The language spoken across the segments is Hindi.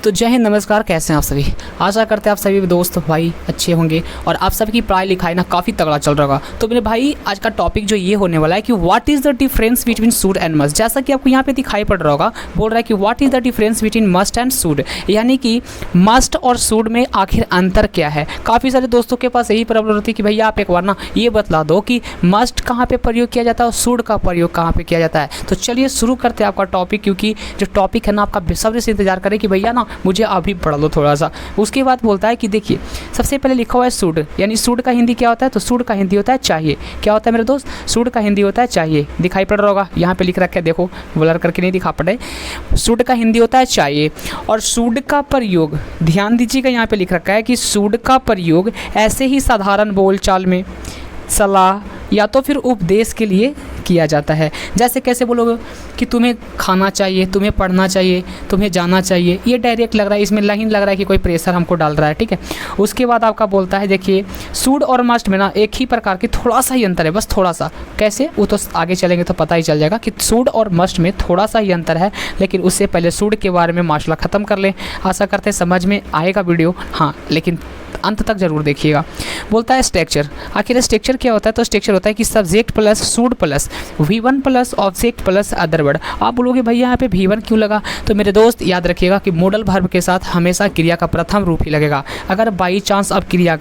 तो जय हिंद, नमस्कार। कैसे हैं आप सभी? आशा करते हैं आप सभी दोस्त भाई अच्छे होंगे और आप सबकी पढ़ाई लिखाई ना काफ़ी तगड़ा चल रहा होगा। तो मेरे भाई आज का टॉपिक जो ये होने वाला है कि what is the difference between should and must. जैसा कि आपको यहाँ पे दिखाई पड़ रहा होगा, बोल रहा है कि what is the difference between must and should, यानी कि मस्ट और शुड में आखिर अंतर क्या है। काफ़ी सारे दोस्तों के पास यही प्रॉब्लम होती है कि भैया आप एक बार ना ये बतला दो कि मस्ट कहाँ पर प्रयोग किया जाता है और शुड का प्रयोग कहाँ पर किया जाता है। तो चलिए शुरू करते हैं आपका टॉपिक, क्योंकि जो टॉपिक है ना आपका बेसब्री से इंतजार करें कि भैया ना मुझे अभी पढ़ लो थोड़ा सा। उसके बाद बोलता है कि देखिए सबसे पहले लिखा हुआ है शुड, यानी शुड का हिंदी क्या होता है, तो शुड का हिंदी होता है चाहिए। क्या होता है मेरे दोस्त? शुड का हिंदी होता है चाहिए। दिखाई पड़ रहा होगा, यहाँ पे लिख रखा है, देखो ब्लर करके नहीं दिखा पड़े। शुड का हिंदी होता है चाहिए। और शुड का प्रयोग ध्यान दीजिएगा, यहाँ पे लिख रखा है कि शुड का प्रयोग ऐसे ही साधारण बोलचाल में, सलाह या तो फिर उपदेश के लिए किया जाता है। जैसे कैसे बोलोगे कि तुम्हें खाना चाहिए, तुम्हें पढ़ना चाहिए, तुम्हें जाना चाहिए, ये डायरेक्ट लग रहा है, इसमें लाइन लग रहा है कि कोई प्रेशर हमको डाल रहा है, ठीक है। उसके बाद आपका बोलता है देखिए शुड और मस्ट में ना एक ही प्रकार की थोड़ा सा ही अंतर है, बस थोड़ा सा। कैसे? वो तो आगे चलेंगे तो पता ही चल जाएगा कि शुड और मस्ट में थोड़ा सा ही अंतर है। लेकिन उससे पहले शुड के बारे में माशाल्लाह ख़त्म कर लें। आशा करते हैं समझ में आएगा वीडियो, हाँ, लेकिन अंत तक जरूर देखिएगा। बोलता है स्ट्रक्चर। आखिर स्ट्रक्चर क्या होता है? तो स्ट्रक्चर होता है कि subject plus should plus V1 plus object plus other word. आप बोलोगे भैया यहाँ पे V1 क्यों लगा? तो मेरे दोस्त याद रखिएगा कि मॉडल वर्ब के साथ हमेशा क्रिया का प्रथम रूप ही लगेगा। अगर बाई चांस आप क्रिया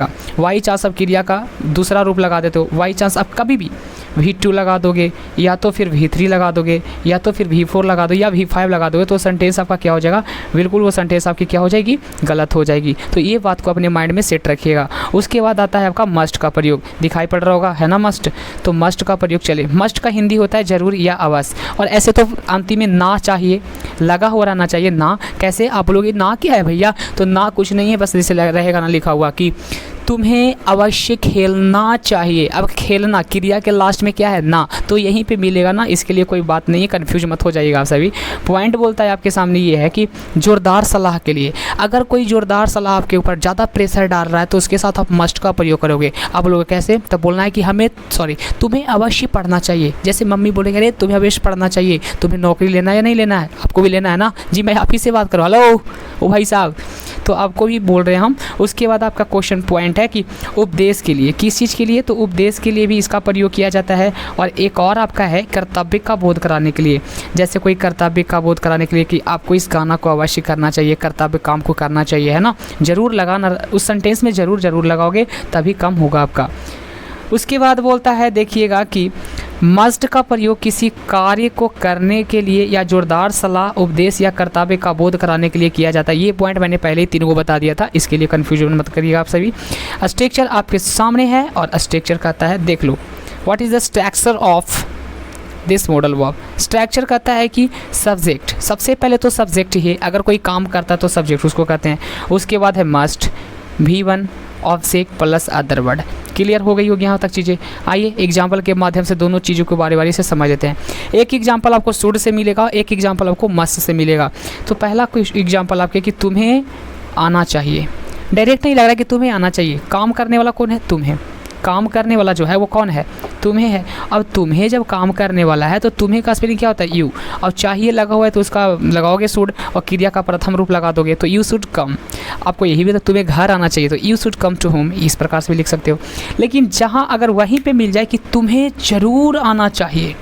का दूसरा रूप लगा देते हो, बाई चांस आप कभी भी V2 लगा दोगे या तो फिर V3 लगा दोगे या तो फिर V4 लगा दो या V5 लगा दोगे, तो सेंटेंस आपका क्या हो जाएगा? बिल्कुल वो सेंटेंस आपकी क्या हो जाएगी? गलत हो जाएगी। तो ये बात को अपने माइंड में सेट रखिएगा। उसके बाद आता है आपका मस्ट का प्रयोग। दिखाई पड़ रहा होगा, है ना मस्ट। तो मस्ट का प्रयोग चले। मस्ट का हिंदी होता है जरूर या अवश्य। और ऐसे तो अंतिम में ना चाहिए, लगा हुआ रहना चाहिए ना। कैसे? आप बोलोगे ना क्या है भैया? तो ना कुछ नहीं है, बस जैसे रहेगा ना लिखा हुआ कि तुम्हें अवश्य खेलना चाहिए। अब खेलना क्रिया के लास्ट में क्या है? ना, तो यहीं पे मिलेगा ना, इसके लिए कोई बात नहीं है, कन्फ्यूज मत हो जाइएगा आप सभी। पॉइंट बोलता है आपके सामने ये है कि जोरदार सलाह के लिए, अगर कोई जोरदार सलाह आपके ऊपर ज़्यादा प्रेशर डाल रहा है तो उसके साथ आप मस्ट का प्रयोग करोगे। आप बोलोगे कैसे? तो बोलना है कि तुम्हें अवश्य पढ़ना चाहिए। जैसे मम्मी बोलेंगे अरे तुम्हें अवश्य पढ़ना चाहिए, तुम्हें नौकरी लेना है या नहीं लेना है? आपको भी लेना है ना जी, मैं आप ही से बात करूँ। हेलो ओ भाई साहब, तो आपको भी बोल रहे हैं हम। उसके बाद आपका क्वेश्चन पॉइंट है कि उपदेश के लिए, किस चीज़ के लिए? तो उपदेश के लिए भी इसका प्रयोग किया जाता है। और एक और आपका है कर्तव्य का बोध कराने के लिए। जैसे कोई कर्तव्य का बोध कराने के लिए कि आपको इस गाना को अवश्य करना चाहिए, कर्तव्य काम को करना चाहिए, है ना। जरूर लगाना, उस सेंटेंस में जरूर लगाओगे तभी कम होगा आपका। उसके बाद बोलता है देखिएगा कि मस्ट का प्रयोग किसी कार्य को करने के लिए या जोरदार सलाह, उपदेश या कर्तव्य का बोध कराने के लिए किया जाता है। ये पॉइंट मैंने पहले ही तीनों को बता दिया था, इसके लिए कन्फ्यूजन मत करिएगा आप सभी। स्ट्रक्चर आपके सामने है और स्ट्रक्चर कहता है देख लो, what is the structure of this modal verb. Structure कहता है कि सब्जेक्ट, सबसे पहले तो सब्जेक्ट ही है, अगर कोई काम करता है तो सब्जेक्ट उसको कहते हैं। उसके बाद है must, V1 object plus other word. Clear हो गई होगी यहाँ तक चीज़ें। आइए एग्जाम्पल के माध्यम से दोनों चीज़ों को बारी बारी से समझ लेते हैं। एक एग्जाम्पल आपको शुड से मिलेगा, एक एग्जाम्पल आपको मस्ट से मिलेगा। तो पहला कोई एग्जाम्पल आपके कि तुम्हें आना चाहिए। डायरेक्ट नहीं लग रहा है कि तुम्हें आना चाहिए। काम करने वाला कौन है? तुम्हें। काम करने वाला जो है वो कौन है? तुम्हें है। अब तुम्हें जब काम करने वाला है तो तुम्हें का स्पेलिंग क्या होता है? यू। और चाहिए लगा हुआ है तो उसका लगाओगे शुड और क्रिया का प्रथम रूप लगा दोगे तो यू शुड कम। आपको यही भी तो तुम्हें घर आना चाहिए तो you should come to home, इस प्रकार से भी लिख सकते हो। लेकिन जहाँ अगर वहीं पे मिल जाए कि तुम्हें ज़रूर आना चाहिए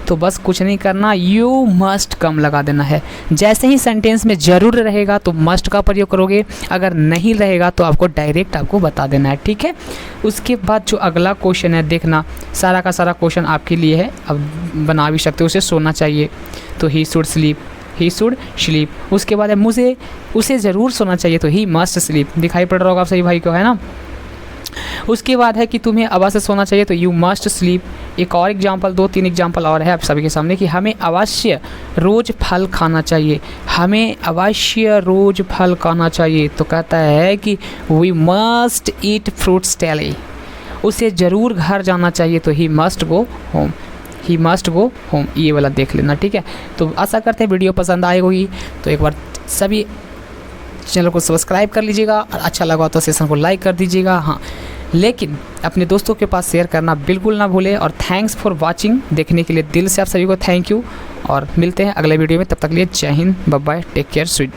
तो बस कुछ नहीं करना, यू मस्ट कम लगा देना है। जैसे ही सेंटेंस में ज़रूर रहेगा तो मस्ट का प्रयोग करोगे, अगर नहीं रहेगा तो आपको डायरेक्ट आपको बता देना है, ठीक है। उसके बाद जो अगला क्वेश्चन है देखना, सारा का सारा क्वेश्चन आपके लिए है, अब बना भी सकते हो। उसे सोना चाहिए तो he should sleep, he should sleep. उसके बाद है मुझे, उसे ज़रूर सोना चाहिए तो ही मस्ट स्लीप। दिखाई पड़ रहा होगा आप सही भाई को, है ना। उसके बाद है कि तुम्हें अवश्य सोना चाहिए तो यू मस्ट स्लीप। एक और एग्जाम्पल, 2-3 एग्जाम्पल और है आप सभी के सामने कि हमें अवश्य रोज़ फल खाना चाहिए, हमें अवश्य रोज़ फल खाना चाहिए। तो कहता है कि we must eat fruits daily. उसे ज़रूर घर जाना चाहिए तो he must go home, he must go home. ये वाला देख लेना, ठीक है। तो आशा करते हैं वीडियो पसंद आई होगी, तो एक बार सभी चैनल को सब्सक्राइब कर लीजिएगा और अच्छा लगा तो सेशन को लाइक कर दीजिएगा, हाँ। लेकिन अपने दोस्तों के पास शेयर करना बिल्कुल ना भूलें। और थैंक्स फॉर वाचिंग, देखने के लिए दिल से आप सभी को थैंक यू। और मिलते हैं अगले वीडियो में, तब तक के लिए Jai Hind, bye bye, take care, sweet.